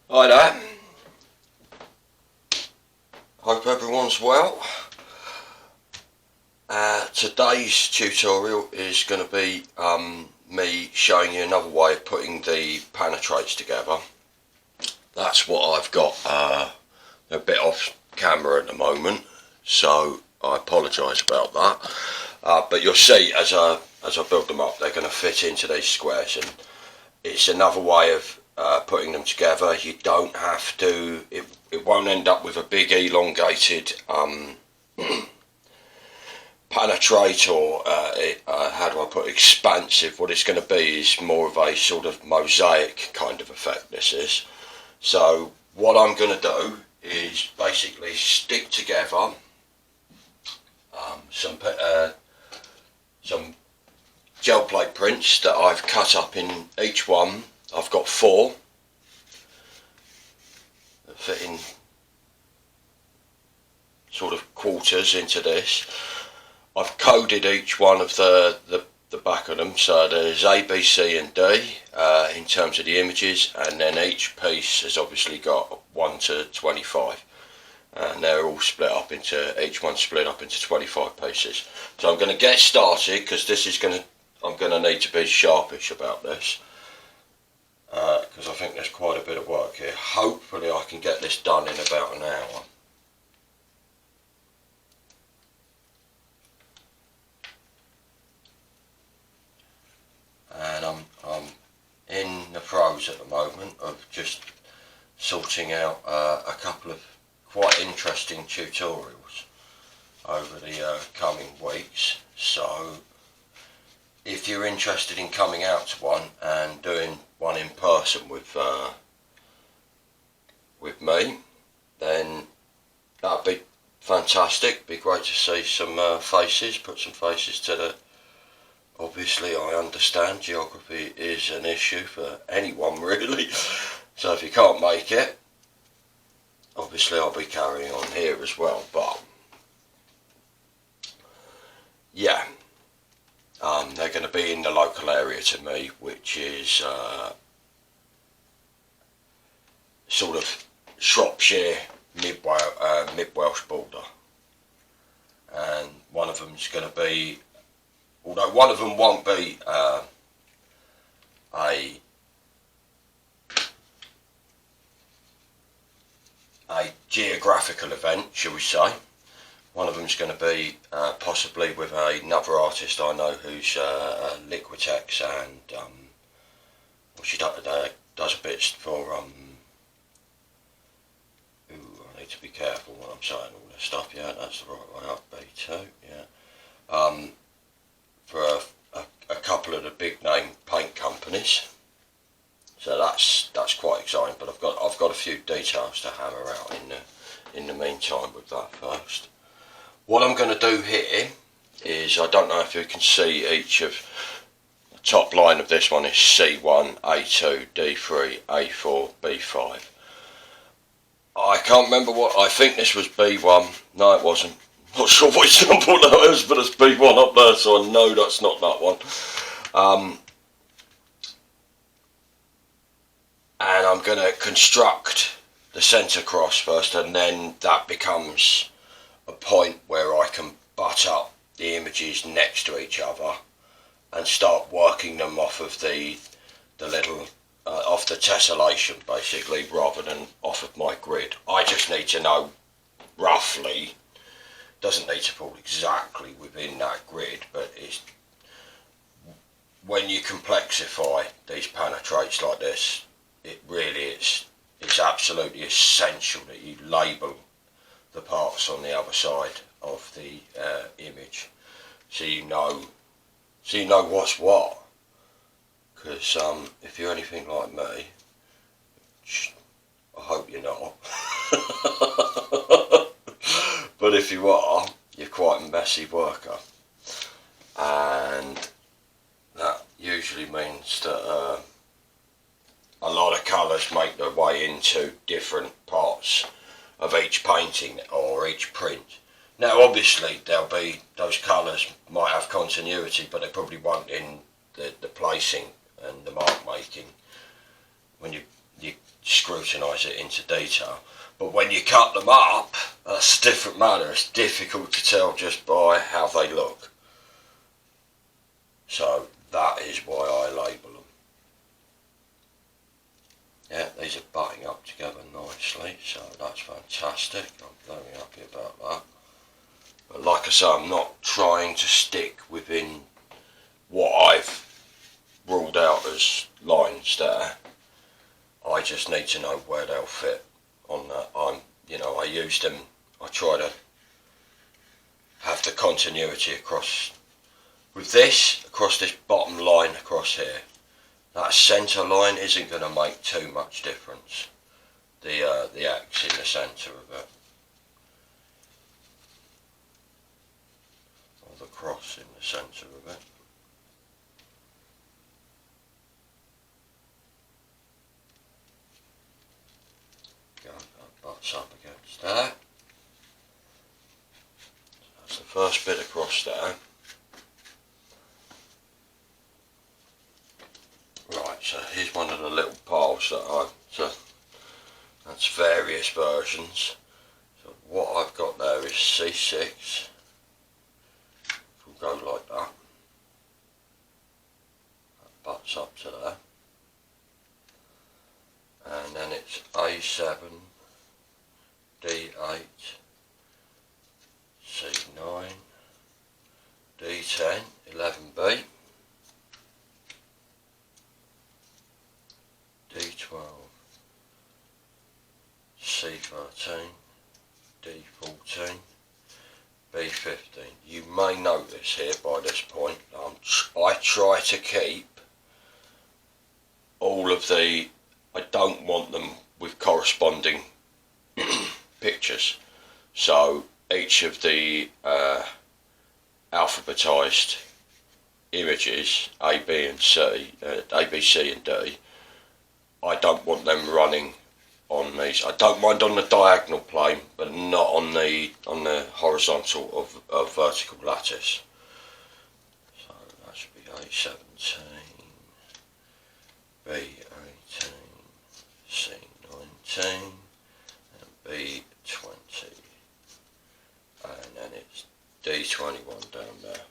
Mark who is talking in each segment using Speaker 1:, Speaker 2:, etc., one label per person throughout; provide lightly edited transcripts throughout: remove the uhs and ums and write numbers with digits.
Speaker 1: Hi there, hope everyone's well. Today's tutorial is going to be me showing you another way of putting the Panottraits together. That's what I've got a bit off camera at the moment, so I apologise about that. But you'll see as I build them up, they're going to fit into these squares, and it's another way of putting them together. You don't have to, it won't end up with a big elongated Panotrait or how do I put expansive. What it's going to be is more of a sort of mosaic kind of effect, this is. So what I'm going to do is basically stick together some gel plate prints that I've cut up in each one. I've got 4 that fit in sort of quarters into this. I've coded each one of the back of them, so there's A, B, C and D in terms of the images, and then each piece has obviously got 1 to 25, and they're all split up into, each one split up into 25 pieces. So I'm going to get started, because this is I'm going to need to be sharpish about this, because I think there's quite a bit of work here. Hopefully I can get this done in about an hour. And I'm in the throes at the moment of just sorting out a couple of quite interesting tutorials over the coming weeks. So if you're interested in coming out to one and doing one in person with me, then that'd be fantastic. Be great to see some faces, put some faces to the. Obviously I understand geography is an issue for anyone really, so if you can't make it, obviously I'll be carrying on here as well. But yeah, they're going to be in the local area to me, which is sort of Shropshire, mid-Welsh border, and one of them's going to be, although one of them won't be a geographical event, shall we say. One of them's going to be possibly with another artist I know who's Liquitex, and she does a bit for I need to be careful when I'm saying all this stuff. Yeah, that's the right way up, B2, yeah. For a couple of the big name paint companies, so that's quite exciting. But I've got a few details to hammer out in the meantime with that first. What I'm going to do here is, I don't know if you can see each of the top line of this one is C1, A2, D3, A4, B5. I can't remember what, I think this was B1. No, it wasn't. Not sure which number that is, but it's B1 up there, so I know that's not that one. And I'm going to construct the centre cross first, and then that becomes a point where I can butt up the images next to each other and start working them off of the little, off the tessellation basically, rather than off of my grid. I just need to know roughly. Doesn't need to fall exactly within that grid, but it's, when you complexify these Panottraits like this, it really is, it's absolutely essential that you label the parts on the other side of the image, so you know what's what. Because if you're anything like me, I hope you're not. But if you are, you're quite a messy worker, and that usually means that a lot of colours make their way into different parts of each painting or each print. Now obviously there'll be, those colours might have continuity, but they probably won't in the placing and the mark making when you screw scrutinise it into detail. But when you cut them up, that's a different matter. It's difficult to tell just by how they look. So that is why I label them. Yeah, these are butting up together nicely, so that's fantastic. I'm very happy about that. But like I say, I'm not trying to stick within what I've ruled out as lines there. I just need to know where they'll fit on that. I use them, I try to have the continuity across, with this, across this bottom line across here. That centre line isn't going to make too much difference, the X in the centre of it, or the cross in the centre of it. Go, that butts up against that. That's the first bit across there. Right, so here's one of the little piles that that's various versions. So what I've got there is C6. We'll go like that. That butts up to there. And then it's A7, D8, C9, D10, 11B, D12, C13, D14, B15. You may notice here by this point, I try to keep all of the, I don't want them with corresponding pictures. So each of the alphabetised images, A, B and C, A, B, C and D, I don't want them running on these. I don't mind on the diagonal plane, but not on the horizontal of vertical lattice. So that should be A17, B18, C19 and B20, and then it's D21 down there,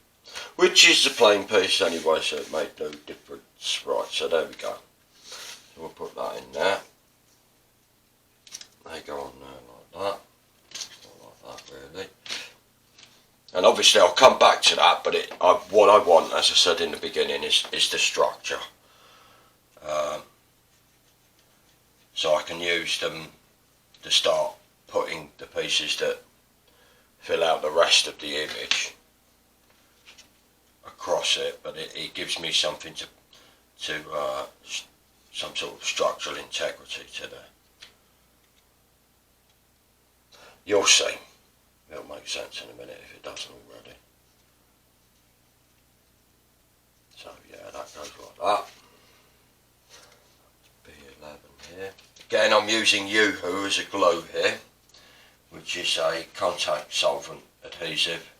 Speaker 1: which is the plain piece anyway, so it made no difference. Right, so there we go. So we'll put that in there. They go on there like that, not like that really. And obviously I'll come back to that, but what I want, as I said in the beginning, is the structure. So I can use them to start putting the pieces that fill out the rest of the image across it, but it gives me something to some sort of structural integrity to there. You'll see. It'll make sense in a minute if it doesn't already. So yeah, that goes like that. B11 here. Again, I'm using Yoo-Hoo as a glue here, which is a contact solvent adhesive.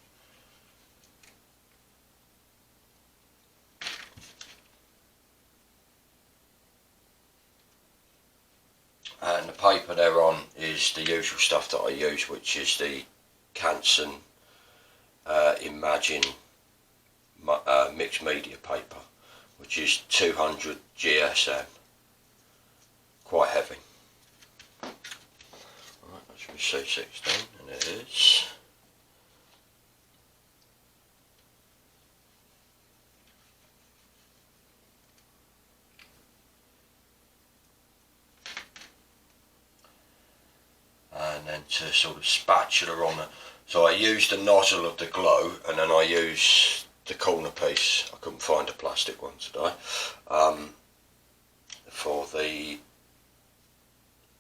Speaker 1: And the paper they're on is the usual stuff that I use, which is the Canson Imagine mixed media paper, which is 200 GSM. Quite heavy. Alright, that should be C16, and it is. And then to sort of spatula on it. So I use the nozzle of the glue, and then I use the corner piece. I couldn't find a plastic one today. For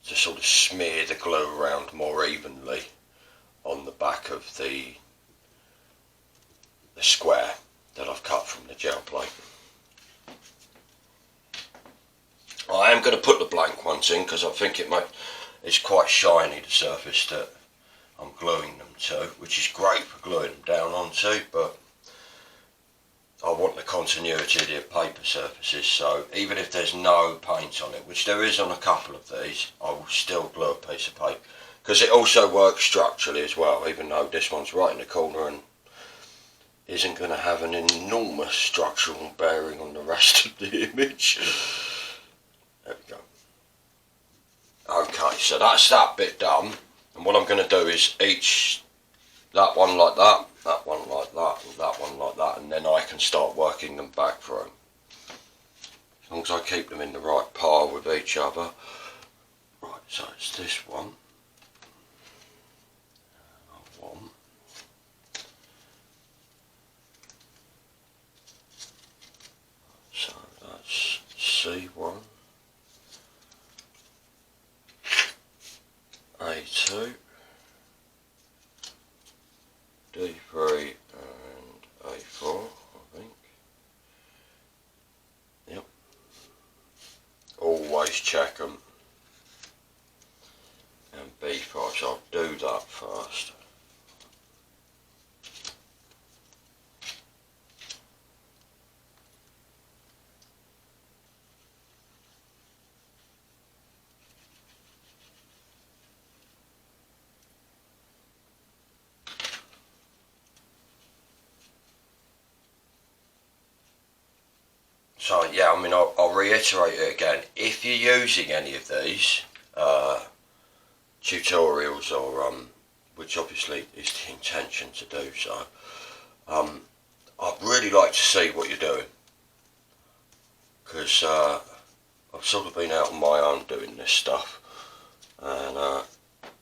Speaker 1: to sort of smear the glue around more evenly on the back of the square that I've cut from the gel plate. I am going to put the blank ones in because I think it's quite shiny, the surface that I'm gluing them to, which is great for gluing them down onto, but I want the continuity of the paper surfaces, so even if there's no paint on it, which there is on a couple of these, I will still glue a piece of paper, because it also works structurally as well, even though this one's right in the corner and isn't going to have an enormous structural bearing on the rest of the image. There we go. Okay, so that's that bit done, and what I'm going to do is that one like that, that one like that, and that one like that, and then I can start working them back through. As long as I keep them in the right pile with each other. Right, so it's this one. So that's C1, A2, D3 and A4, I think. Yep. Always check them. And B5, so I'll do that first. So yeah, I mean, I'll reiterate it again. If you're using any of these tutorials, or which obviously is the intention to do so, I'd really like to see what you're doing, because I've sort of been out on my own doing this stuff, and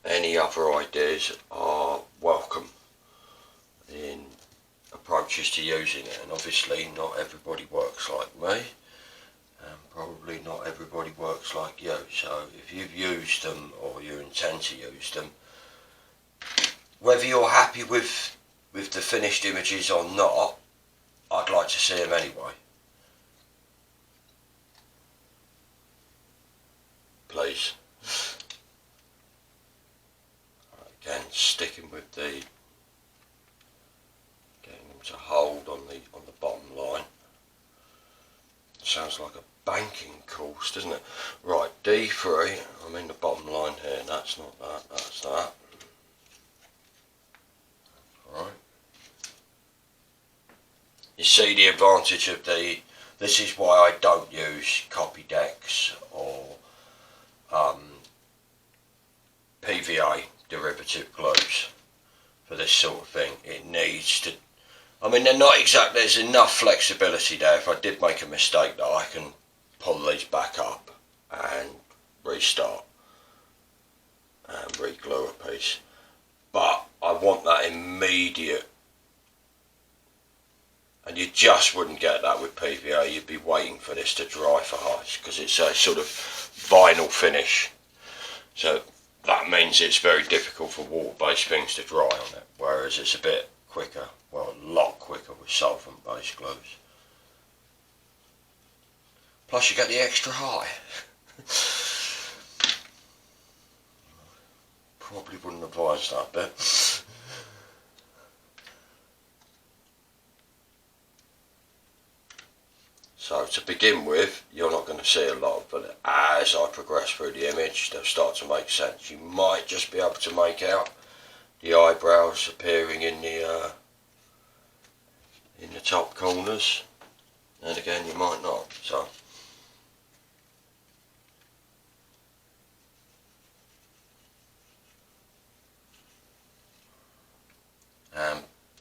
Speaker 1: any other ideas are welcome in approaches to using it. And obviously not everybody works like me, and probably not everybody works like you, so if you've used them or you intend to use them, whether you're happy with the finished images or not, I'd like to see them anyway. Please. Again, sticking with the getting them to hold on the bottom line. Sounds like a banking course, doesn't it? Right, D3, I'm in the bottom line here, that's not that, that's that. Right. You see the advantage of this is why I don't use copy decks or PVA derivative glues for this sort of thing. It needs to, I mean, they're not exactly, there's enough flexibility there. If I did make a mistake, that I can pull these back up and restart and re-glue a piece. But I want that immediate, and you just wouldn't get that with PVA. You'd be waiting for this to dry for hours, because it's a sort of vinyl finish. So that means it's very difficult for water-based things to dry on it, whereas it's a bit quicker, well, a lot quicker with solvent-based glues. Plus you get the extra high. Probably wouldn't advise that bit. So to begin with, you're not going to see a lot, but as I progress through the image, they'll start to make sense. You might just be able to make out the eyebrows appearing in the top corners, and again you might not. So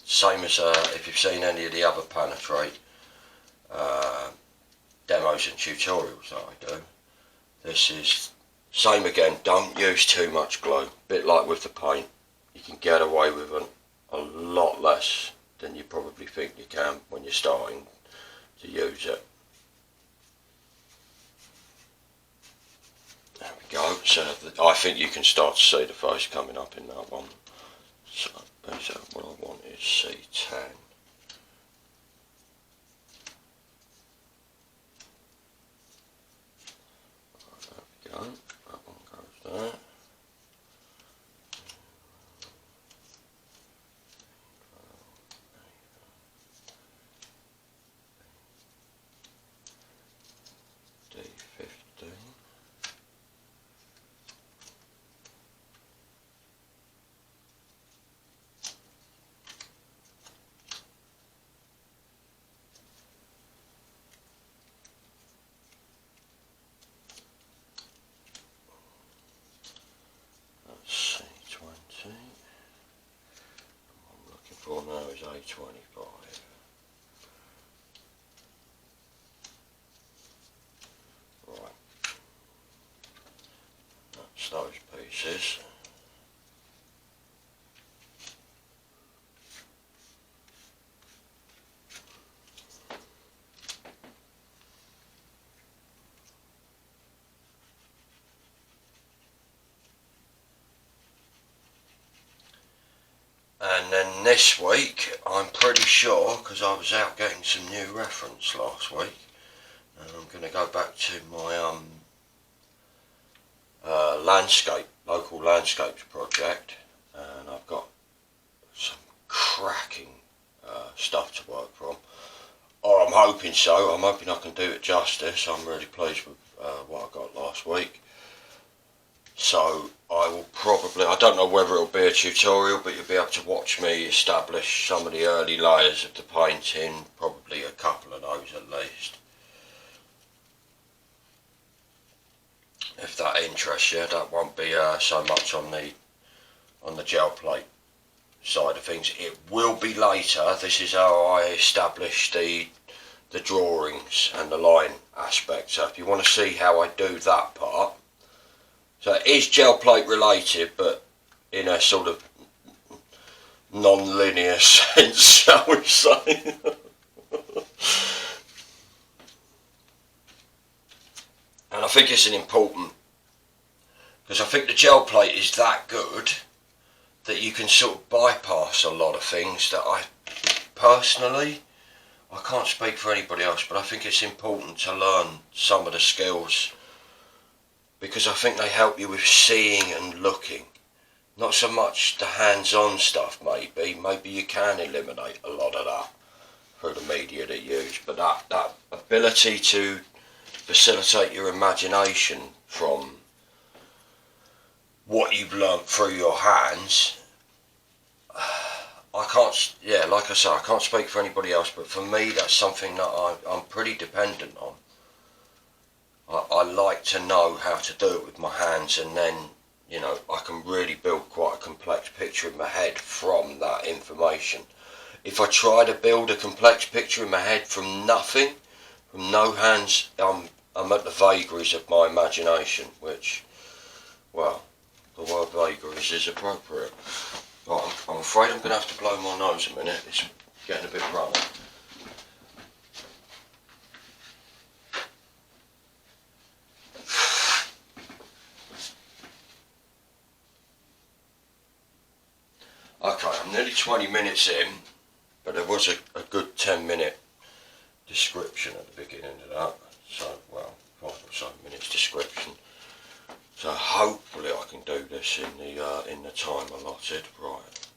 Speaker 1: same as if you've seen any of the other Panotrait demos and tutorials that I do, this is same again. Don't use too much glue. Bit like with the paint, you can get away with a lot less than you probably think you can when you're starting to use it. There we go. So I think you can start to see the face coming up in that one. So what I want is C10. There we go. That one goes there. A25. Right, that's those pieces. And then this week, I'm pretty sure, because I was out getting some new reference last week, and I'm going to go back to my local landscapes project, and I've got some cracking stuff to work from. Or I'm hoping so. I'm hoping I can do it justice. I'm really pleased with what I got last week. So I will probably, I don't know whether it'll be a tutorial, but you'll be able to watch me establish some of the early layers of the painting, probably a couple of those at least. If that interests you, that won't be so much on the gel plate side of things. It will be later. This is how I establish the drawings and the line aspect. So if you want to see how I do that part, so it is gel plate related, but in a sort of non-linear sense, shall we say. And I think it's an important, because I think the gel plate is that good that you can sort of bypass a lot of things that I can't speak for anybody else, but I think it's important to learn some of the skills, because I think they help you with seeing and looking. Not so much the hands-on stuff, maybe you can eliminate a lot of that through the media that you use, but that ability to facilitate your imagination from what you've learnt through your hands, I can't, yeah, like I say, I can't speak for anybody else, but for me that's something that I'm pretty dependent on. I like to know how to do it with my hands, and then, you know, I can really build quite a complex picture in my head from that information. If I try to build a complex picture in my head from nothing, from no hands, I'm at the vagaries of my imagination, which, well, the word vagaries is appropriate. Right, I'm afraid I'm going to have to blow my nose a minute. It's getting a bit runny. Okay, I'm nearly 20 minutes in, but there was a good 10-minute description at the beginning of that. So, well, 5 or so minutes description. So hopefully I can do this in the time allotted. Right,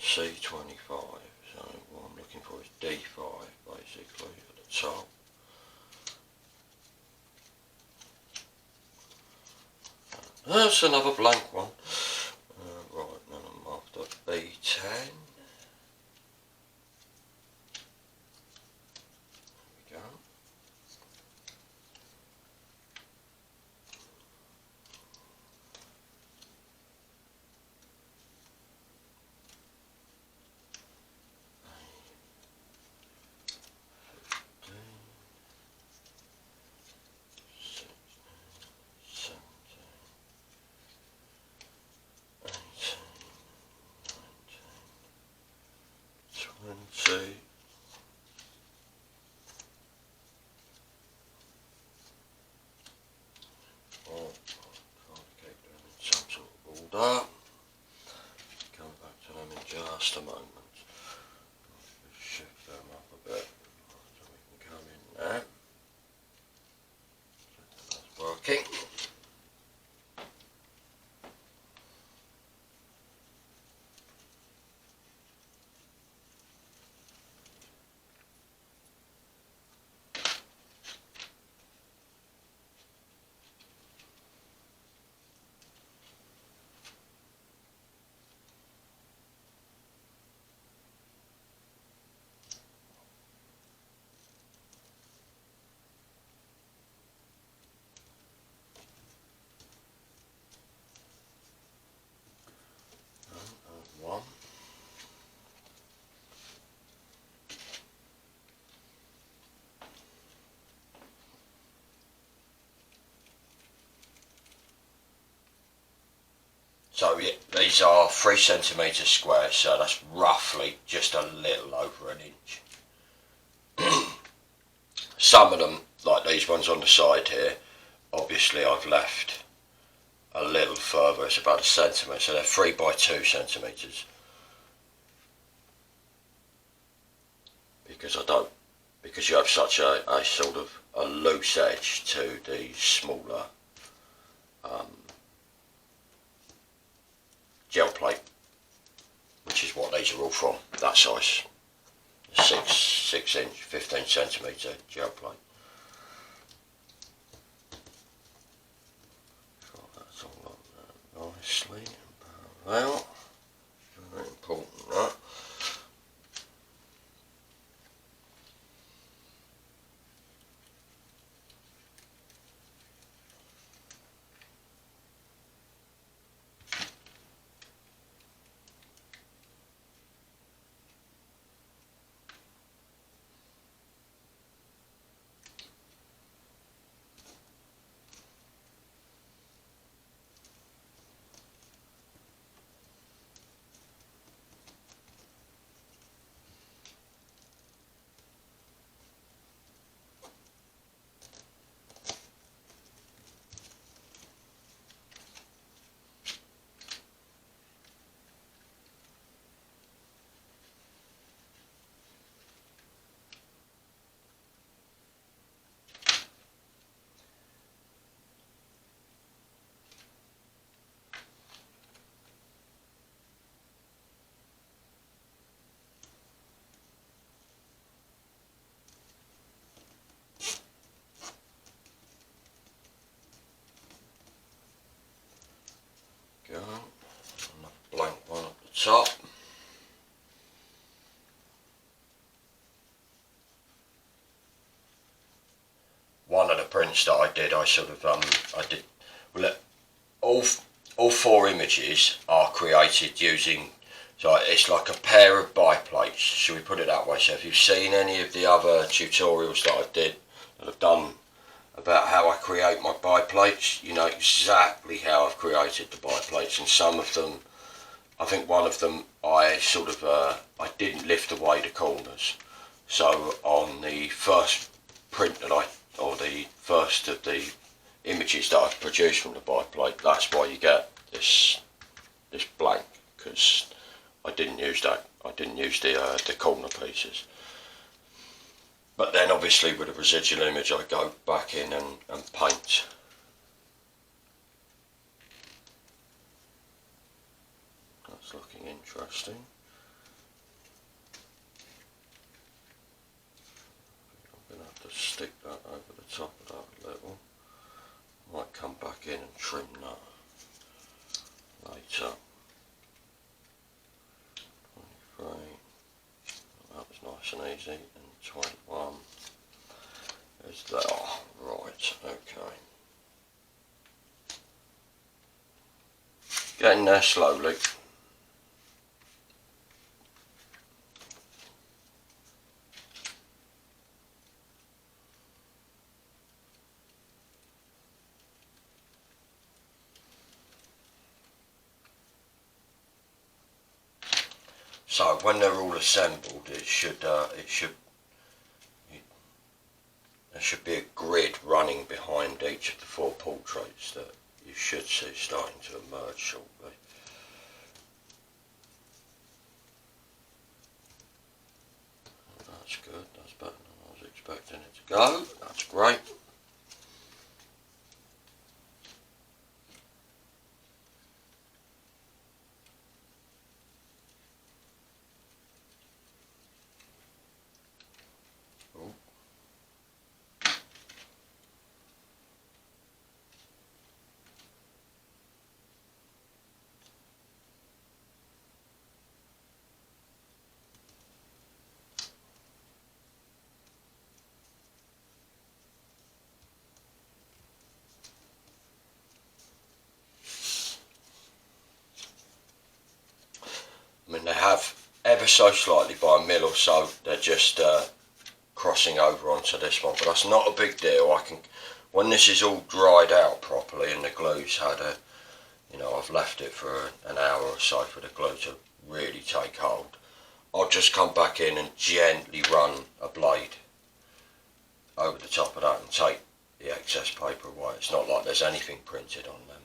Speaker 1: C25. So what I'm looking for is D5 basically at the top. That's another blank one. Right, then I'm after B10. There we go. Come back to them in just a moment. Just shift them up a bit so we can come in there. That's working. So yeah, these are 3 centimetre squares, so that's roughly just a little over an inch. Some of them, like these ones on the side here, obviously I've left a little further, it's about a centimetre, so they're 3 by 2 centimetres. Because you have such a sort of a loose edge to the smaller gel plate, which is what these are all from, that size. 6 inch, 15 centimetre gel plate. So that's all on there nicely and parallel. Very important that. Go, and a blank one at the top. One of the prints that I did, well, all 4 images are created using, so it's like a pair of biplates, should we put it that way. So if you've seen any of the other tutorials that I did, that I've done about how I create my biplates, you know exactly how I've created the biplates. And some of them, I think one of them, I didn't lift away the corners. So on the first print or the first of the images that I've produced from the biplate, that's why you get this blank, because I didn't use that. I didn't use the corner pieces. But then obviously with a residual image I go back in and paint. That's looking interesting. I'm going to have to stick that over the top of that a little. Might come back in and trim that later. 23. That was nice and easy. And 21 is there. Right, okay. Getting there slowly. So when they're all assembled, there should be a grid running behind each of the 4 portraits that you should see starting to emerge shortly. That's good, that's better than I was expecting it to go, that's great. I mean, they have ever so slightly by a mil or so, they're just crossing over onto this one, but that's not a big deal. When this is all dried out properly and the glue's had you know, I've left it for an hour or so for the glue to really take hold, I'll just come back in and gently run a blade over the top of that and take the excess paper away. It's not like there's anything printed on them.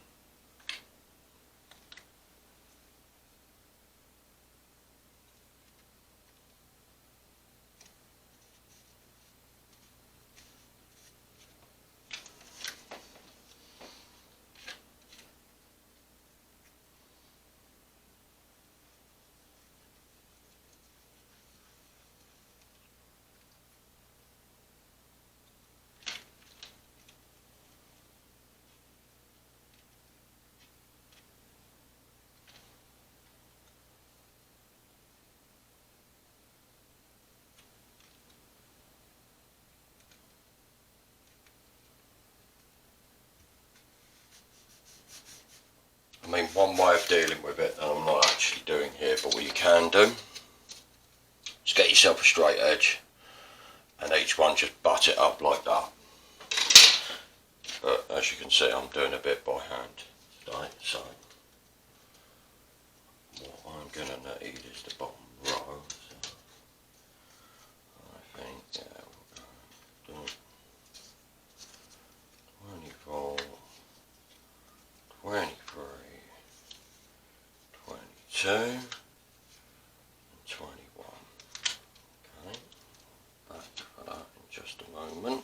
Speaker 1: I mean, one way of dealing with it, and I'm not actually doing here, but what you can do is get yourself a straight edge and each one just butt it up like that. But as you can see, I'm doing a bit by hand, right? So what I'm going to need is the bottom row. So I think, yeah, we'll do 24, 23, 22 and 21. Okay, back for that in just a moment.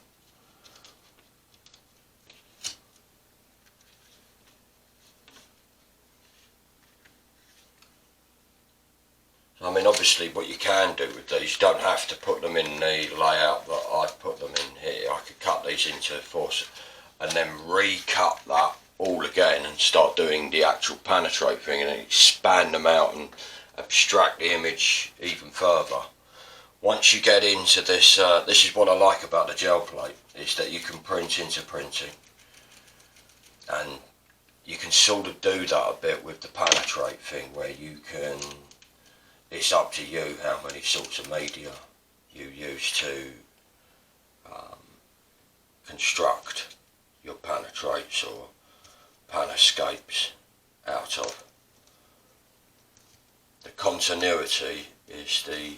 Speaker 1: I mean, obviously what you can do with these, you don't have to put them in the layout that I've put them in here. I could cut these into fours and then recut that all again and start doing the actual Panotrait thing and expand them out and abstract the image even further. Once you get into this, this is what I like about the gel plate, is that you can print into printing, and you can sort of do that a bit with the Panotrait thing, where you can, it's up to you how many sorts of media you use to construct your Panotraits or Panoscapes out of. The continuity is the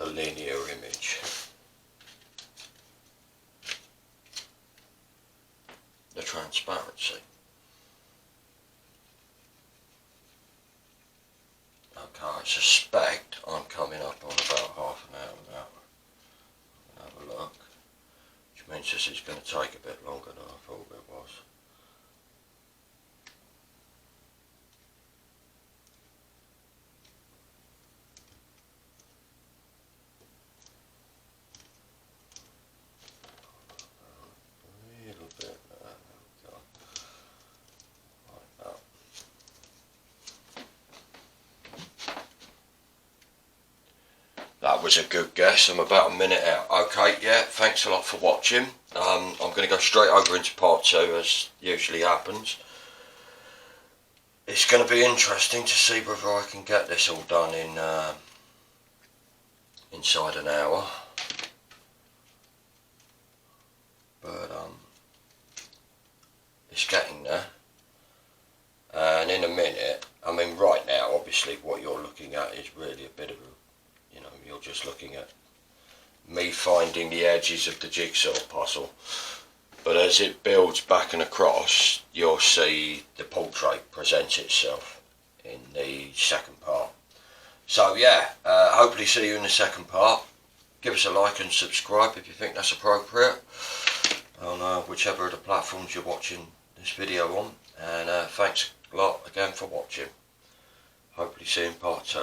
Speaker 1: linear image. The transparency. Okay, I suspect I'm coming up on about half an hour now. Have a look. Which means this is going to take a bit longer than I thought it was. A little bit there, we go. Like that. That was a good guess. I'm about a minute out. Okay, yeah, thanks a lot for watching. I'm going to go straight over into part 2, as usually happens. It's going to be interesting to see whether I can get this all done in inside an hour. But it's getting there. And in a minute, I mean right now obviously what you're looking at is really a bit of a, you know, you're just looking at me finding the edges of the jigsaw puzzle. But as it builds back and across, you'll see the portrait present itself in the second part. So yeah, hopefully see you in the second part. Give us a like and subscribe if you think that's appropriate on whichever of the platforms you're watching this video on. And thanks a lot again for watching. Hopefully see you in part 2.